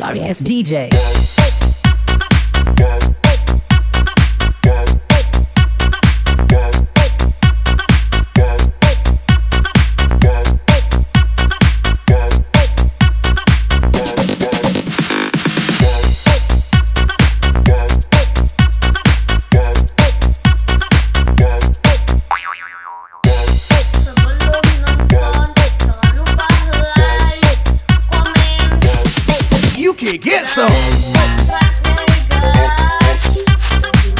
Sorry ass DJ. Get some.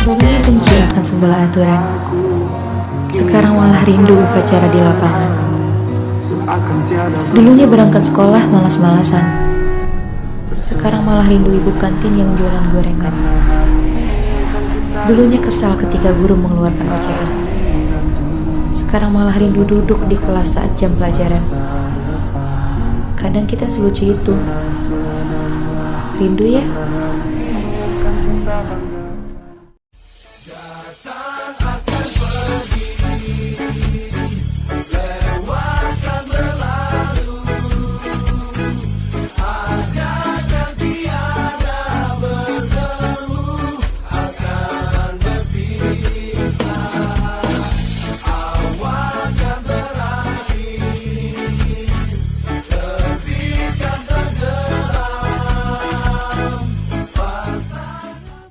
Dulunya benci akan segala aturan, sekarang malah rindu upacara di lapangan. Dulunya berangkat sekolah malas-malasan, sekarang malah rindu ibu kantin yang jualan gorengan. Dulunya kesal ketika guru mengeluarkan ocehan, sekarang malah rindu duduk di kelas saat jam pelajaran. Kadang kita selucu itu. Rindu ya?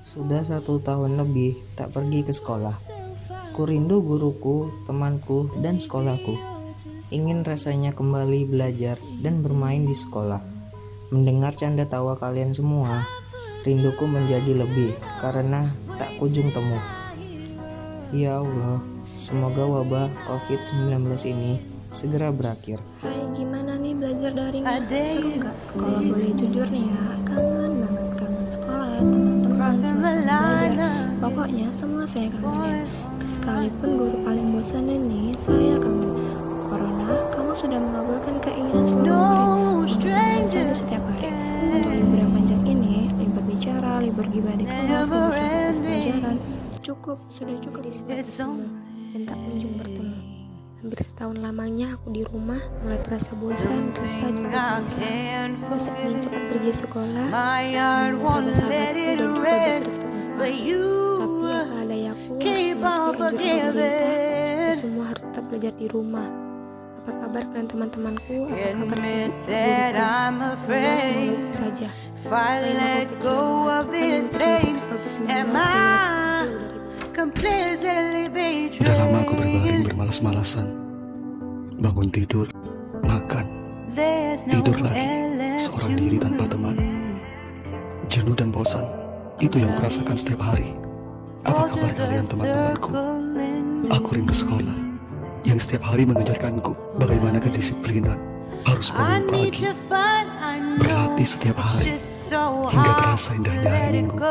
Sudah 1 tahun lebih tak pergi ke sekolah. Ku rindu guruku, temanku, dan sekolahku. Ingin rasanya kembali belajar dan bermain di sekolah. Mendengar canda tawa kalian semua, rinduku menjadi lebih karena tak kunjung temu. Ya Allah, semoga wabah COVID-19 ini segera berakhir. Hai, gimana nih belajar daring? Seru nggak? Kalau boleh jujur nih ya, kangen banget, kangen sekolah, teman-teman, suasana belajar. Pokoknya semua saya kangenin. Sekalipun guru paling bosanin nih, saya kangen. Corona, kamu sudah mengabulkan keinginan seluruh murid untuk setiap hari. Untuk libur yang panjang ini, libur bicara, libur gibah di kelas, libur fokus pelajaran. Sudah cukup semua dan tak kunjung bertemu. Hampir setahun lamanya aku di rumah, mulai terasa bosan, resah, juga gelisah. Rasa ingin cepat pergi sekolah, bersama sahabatku dan juga bertemu. Tapi yang ada aku, seperti pemerintah, semua harus tetap belajar di rumah. Apa kabar kalian teman-temanku? Apa kabar teman-temanku? Semoga saja. Lain aku kecil, COVID-19 Udah lama aku berbaring bermalas-malasan, bangun tidur, makan, tidur lagi, seorang diri tanpa teman. Jenuh dan bosan, itu yang kurasakan setiap hari. Apa kabar kalian teman-temanku? Aku rindu sekolah, yang setiap hari mengajarkanku bagaimana kedisiplinan, harus bangun pagi, berlatih setiap hari, hingga terasa indahnya hari Minggu.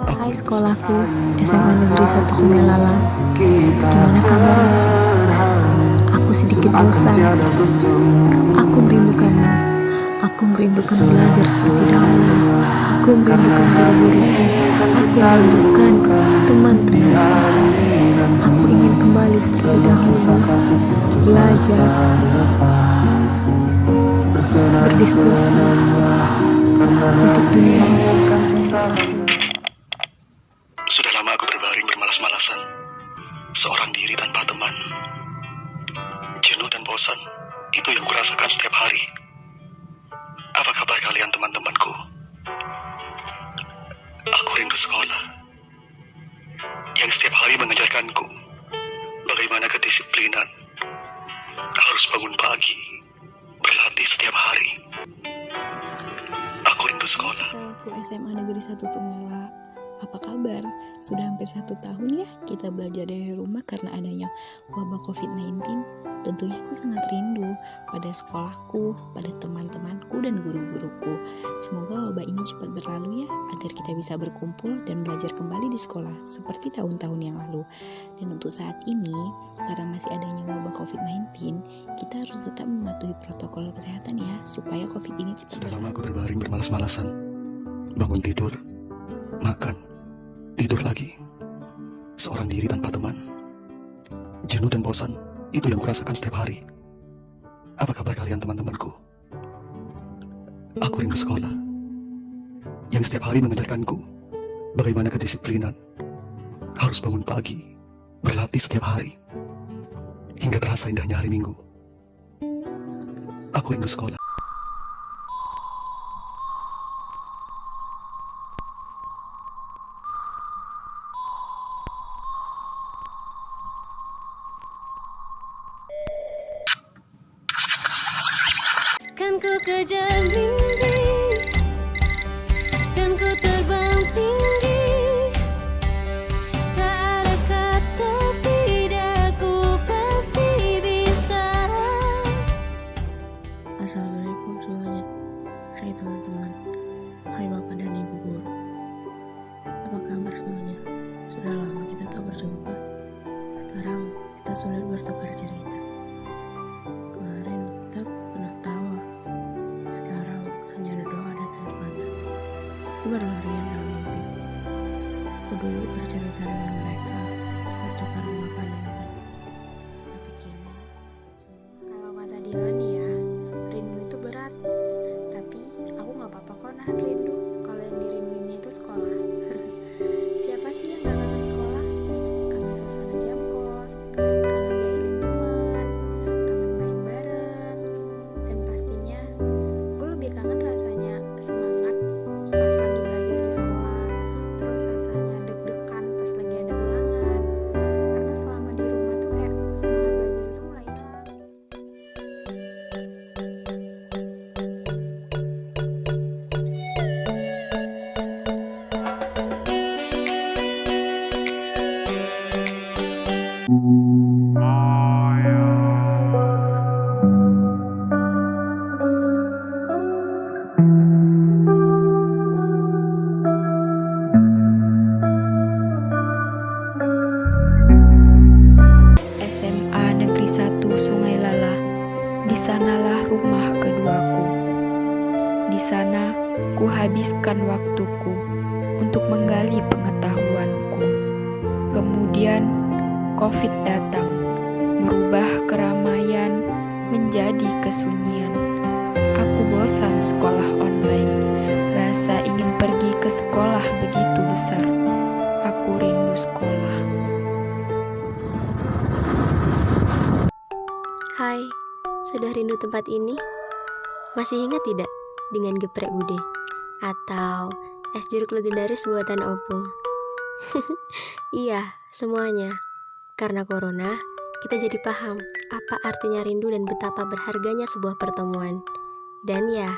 Hai sekolahku, SMA Negeri 1 Sungai Lala. Gimana kabarmu? Aku sedikit bosan. Aku merindukanmu. Aku merindukan belajar seperti dahulu. Aku merindukan guru-guruku. Aku merindukan teman-temanku. Aku ingin kembali seperti dahulu. Belajar, berdiskusi untuk dunia. Sudah lama aku berbaring bermalas-malasan, seorang diri tanpa teman. Jenuh dan bosan, itu yang kurasakan setiap hari. Apa kabar kalian teman-temanku? Aku rindu sekolah, yang setiap hari mengajarkanku bagaimana kedisiplinan, harus bangun pagi, berlatih setiap hari. Aku rindu sekolah. Sekolahku SMA Negeri 1 Sungai. Apa kabar? Sudah hampir 1 tahun ya kita belajar dari rumah karena adanya wabah COVID-19. Tentunya aku sangat rindu pada sekolahku, pada teman-temanku dan guru-guruku. Semoga wabah ini cepat berlalu ya, agar kita bisa berkumpul dan belajar kembali di sekolah seperti tahun-tahun yang lalu. Dan untuk saat ini, karena masih adanya wabah COVID-19, kita harus tetap mematuhi protokol kesehatan ya, supaya COVID ini cepat Sudah lama aku berbaring bermalas-malasan, bangun tidur, makan, tidur lagi, seorang diri tanpa teman. Jenuh dan bosan, itu yang kurasakan setiap hari. Apa kabar kalian teman-temanku? Aku rindu sekolah, yang setiap hari mengajarkanku bagaimana kedisiplinan. Harus bangun pagi, berlatih setiap hari, hingga terasa indahnya hari Minggu. Aku rindu sekolah. Kan ku kejar mimpi, kan ku terbang tinggi, tak ada kata tidak, ku pasti bisa. Assalamualaikum semuanya. Hai teman-teman, hai bapak dan ibu guru. Apa kabar semuanya? Sudah lama kita tak berjumpa. Sekarang kita sudah bertukar cerita. Kemarin kita pernah tawa, sekarang hanya ada doa dan air mata. Aku berlarian dalam mimpi. Aku dulu bercerita dengan mereka, bertukar rumah pandangan. Tapi kini semua Kalau kata Dylan nih ya, rindu itu berat. Tapi aku gak apa-apa kok nahan rindu kalau yang dirinduinnya itu sekolah. Siapa sih yang gak kangen sekolah? Kangen suasana jam kos, kangen jahilin teman, kangen main bareng. Dan pastinya gue lebih kangen rasanya semangat pas lagi belajar di sekolah, terus rasanya deg-degan pas lagi ada ulangan. Karena selama di rumah tuh kayak semangat belajar itu mulai hilang. SMA Negeri 1 Sungai Lala. Di sanalah rumah keduaku. Di sana kuhabiskan waktuku untuk menggali pengetahuanku. Kemudian COVID datang, merubah keramaian menjadi kesunyian. Aku bosan sekolah online. Rasa ingin pergi ke sekolah begitu besar. Aku rindu sekolah. Hai, sudah rindu tempat ini? Masih ingat tidak dengan geprek bude? Atau es jeruk legendaris buatan Opung? Iya, semuanya. Karena corona, kita jadi paham apa artinya rindu dan betapa berharganya sebuah pertemuan. Dan ya,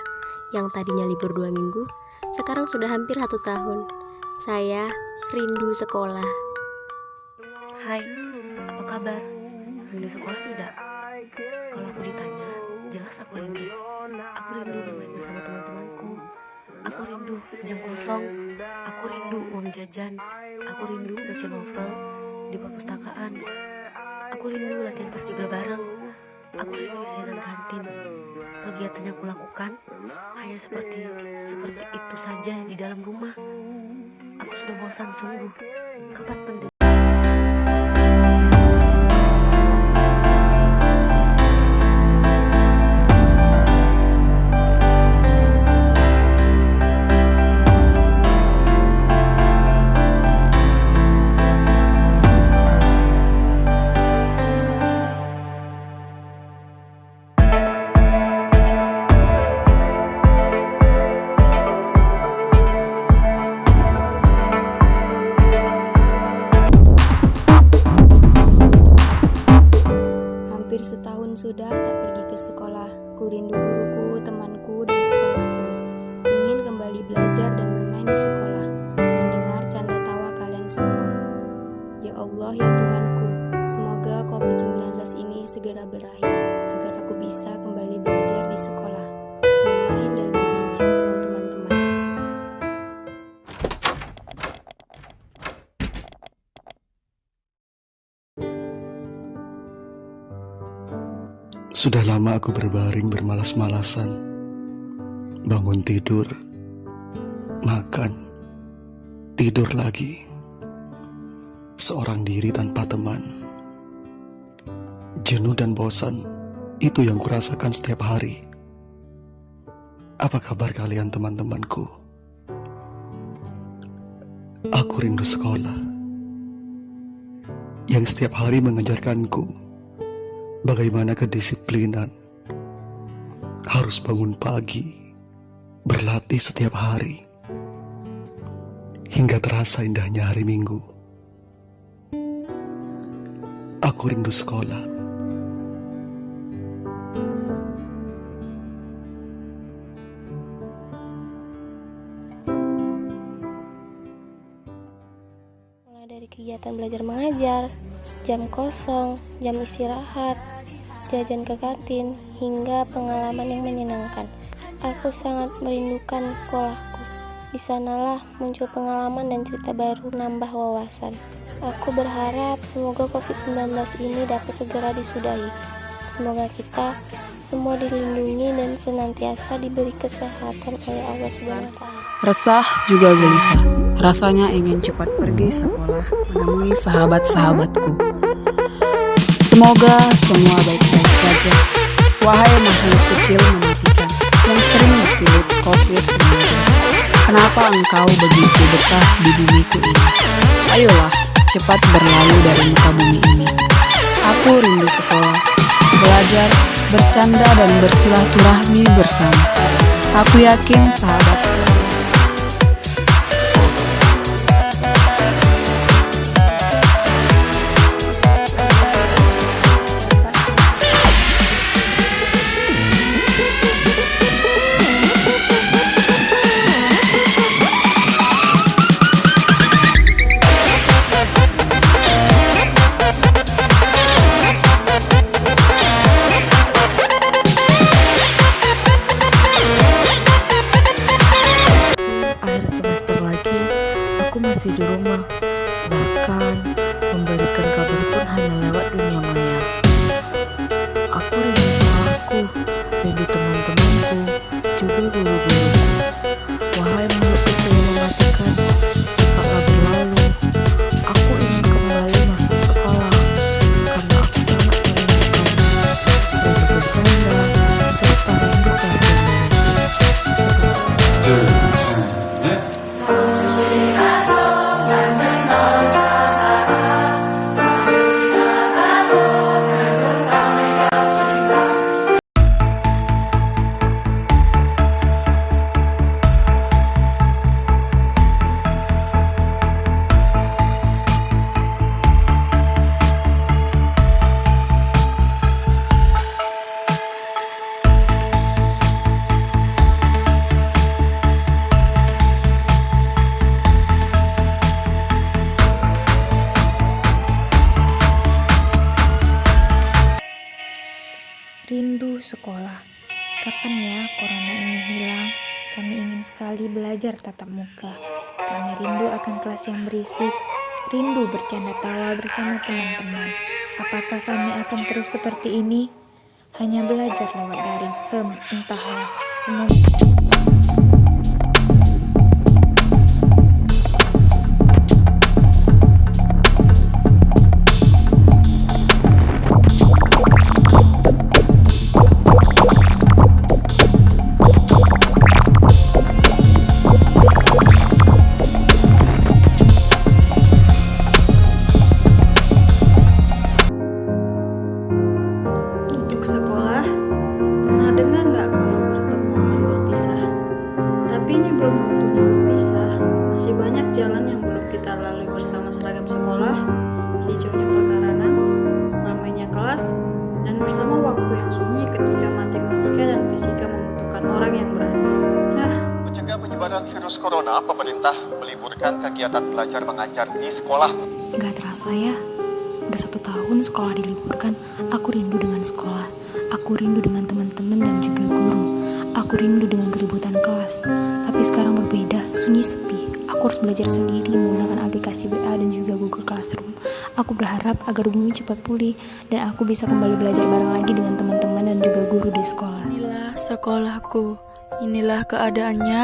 yang tadinya libur 2 minggu, sekarang sudah hampir 1 tahun. Saya rindu sekolah. Hai, apa kabar? Rindu sekolah tidak? Kalau aku ditanya, jelas aku rindu. Aku rindu bermain bersama teman-temanku. Aku rindu jam kosong. Aku rindu uang jajan. Aku rindu baca novel di perpustakaan. Aku rindu latihan paskibra bareng. Aku rindu jajanan kantin. Kegiatan yang kulakukan hanya seperti itu saja di dalam rumah. Aku sudah bosan sungguh. Kapan penting? hampir setahun sudah tak pergi ke sekolah. Ku rindu guruku, temanku, dan sekolahku. Ingin kembali belajar dan bermain di sekolah, mendengar canda tawa kalian semua. Ya Allah, ya Tuhanku, semoga COVID-19 ini segera berakhir, agar aku bisa kembali belajar di sekolah, bermain dan berbincang dengan teman-teman. Sudah lama aku berbaring bermalas-malasan, bangun tidur, makan, tidur lagi. Seorang diri tanpa teman. Jenuh dan bosan, itu yang kurasakan setiap hari. Apa kabar kalian teman-temanku? Aku rindu sekolah yang setiap hari mengajarkanku bagaimana kedisiplinan. Harus bangun pagi, berlatih setiap hari, hingga terasa indahnya hari Minggu. Aku rindu sekolah. Mulai dari kegiatan belajar mengajar, jam kosong, jam istirahat, jajan ke kantin, hingga pengalaman yang menyenangkan. Aku sangat merindukan sekolahku. Di sanalah muncul pengalaman dan cerita baru, nambah wawasan. Aku berharap semoga COVID-19 ini dapat segera disudahi. Semoga kita semua dilindungi dan senantiasa diberi kesehatan oleh Allah SWT. Resah juga gelisah. Rasanya ingin cepat pergi sekolah menemui sahabat-sahabatku. Semoga semua baik-baik saja. Wahai makhluk kecil mematikan yang sering disilit COVID-19, kenapa engkau begitu betah di bumiku ini? Ayolah, cepat berlalu dari muka bumi ini. Aku rindu sekolah, belajar, bercanda dan bersilaturahmi bersama. Aku yakin sahabatku masih di rumah, bahkan memberikan kabar pun hanya lewat dunia maya. Aku rindu sekolahku, rindu teman-temanku, juga guru-guruku. Wahai makhluk kecil mematikan, cepatlah berlalu. Aku ingin kembali masuk sekolah, karena aku sangat merindukannya. Rindu bercanda, serta rindu keadaan. Rindu sekolah. Kapan ya corona ini hilang? Kami ingin sekali belajar tatap muka. Kami rindu akan kelas yang berisik. Rindu bercanda tawa bersama teman-teman. Apakah kami akan terus seperti ini? Hanya belajar lewat daring. Entahlah. Semoga sekolah, pernah dengar nggak kalau bertemu akan berpisah? Tapi ini belum waktunya berpisah. Masih banyak jalan yang belum kita lalui bersama seragam sekolah, hijaunya perkarangan, ramainya kelas, dan bersama waktu yang sunyi ketika matematika dan fisika membutuhkan orang yang berani. Mencegah penyebaran virus corona, pemerintah meliburkan kegiatan belajar mengajar di sekolah. Gak terasa ya, udah 1 tahun sekolah diliburkan. Aku rindu dengan sekolah. Aku rindu dengan teman-teman dan juga guru. Aku rindu dengan keributan kelas. Tapi sekarang berbeda, sunyi sepi. Aku harus belajar sendiri menggunakan aplikasi WA dan juga Google Classroom. Aku berharap agar bumi cepat pulih dan aku bisa kembali belajar bareng lagi dengan teman-teman dan juga guru di sekolah. Inilah sekolahku. Inilah keadaannya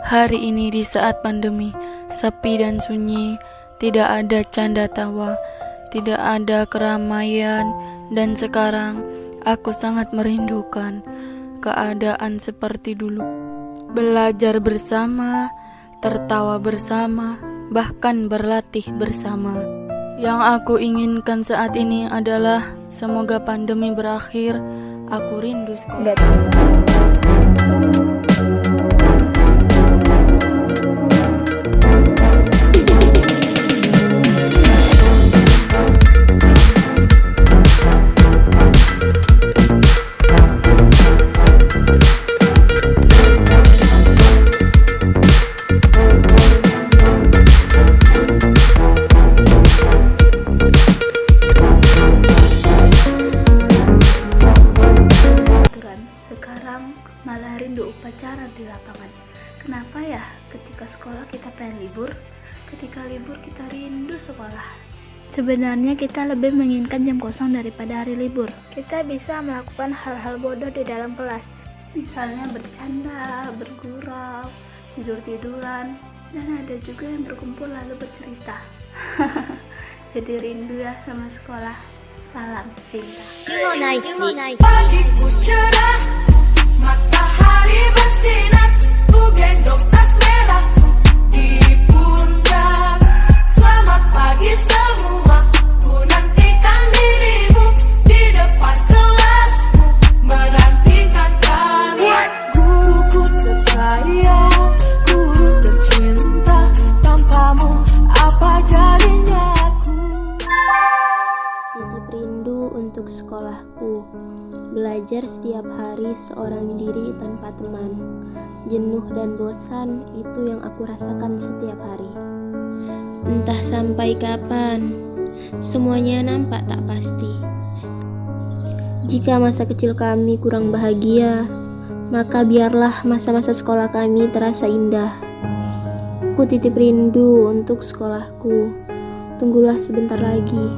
hari ini di saat pandemi. Sepi dan sunyi, tidak ada canda tawa, tidak ada keramaian, dan sekarang aku sangat merindukan keadaan seperti dulu. Belajar bersama, tertawa bersama, bahkan berlatih bersama. Yang aku inginkan saat ini adalah semoga pandemi berakhir. Aku rindu sekolah. Sekarang malah rindu upacara di lapangan. Kenapa ya ketika sekolah kita pengen libur, ketika libur kita rindu sekolah? Sebenarnya kita lebih menginginkan jam kosong daripada hari libur. Kita bisa melakukan hal-hal bodoh di dalam kelas. Misalnya bercanda, bergurau, tidur-tiduran, dan ada juga yang berkumpul lalu bercerita. Jadi rindu ya sama sekolah. Salam Sinta. Pagiku cerah, matahari bersinar, ku gendong tas merahku di pundak. Selamat pagi semua, ku nantikan dirimu di depan kelasku, menantikan kamu. Guruku tersayang, guru tercinta, tanpamu apa jadinya aku. Titip rindu untuk sekolahku. Belajar setiap hari seorang diri tanpa teman. Jenuh dan bosan itu yang aku rasakan setiap hari. Entah sampai kapan, semuanya nampak tak pasti. Jika masa kecil kami kurang bahagia, maka biarlah masa-masa sekolah kami terasa indah. Ku titip rindu untuk sekolahku. Tunggulah sebentar lagi,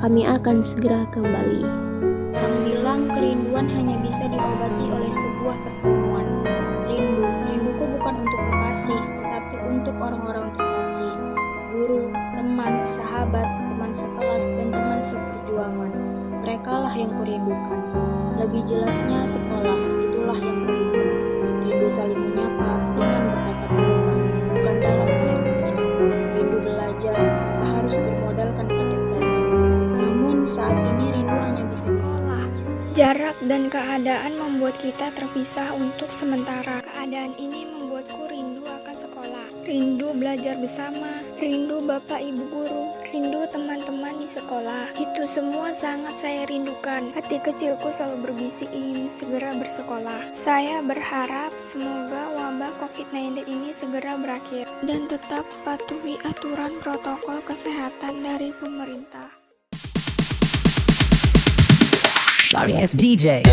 kami akan segera kembali. Orang bilang kerinduan hanya bisa diobati oleh sebuah pertemuan. Rinduku bukan untuk kekasih, tetapi untuk orang-orang terkasih. Guru, teman, sahabat, teman sekelas, dan teman seperjuangan. Merekalah yang kurindukan. Lebih jelasnya sekolah, itulah yang kurindu. Rindu saling menyapa dengan bertatap muka, bukan dalam layar kaca. Rindu belajar tanpa harus bermodalkan paket data. Namun saat ini rindu hanya bisa disalah. Jarak dan keadaan membuat kita terpisah untuk sementara. Keadaan ini membuatku rindu akan sekolah. Rindu belajar bersama, rindu bapak ibu guru, rindu teman-teman di sekolah. Itu semua sangat saya rindukan. Hati kecilku selalu berbisik ingin segera bersekolah. Saya berharap semoga wabah COVID-19 ini segera berakhir dan tetap patuhi aturan protokol kesehatan dari pemerintah. Sorry, it's DJ.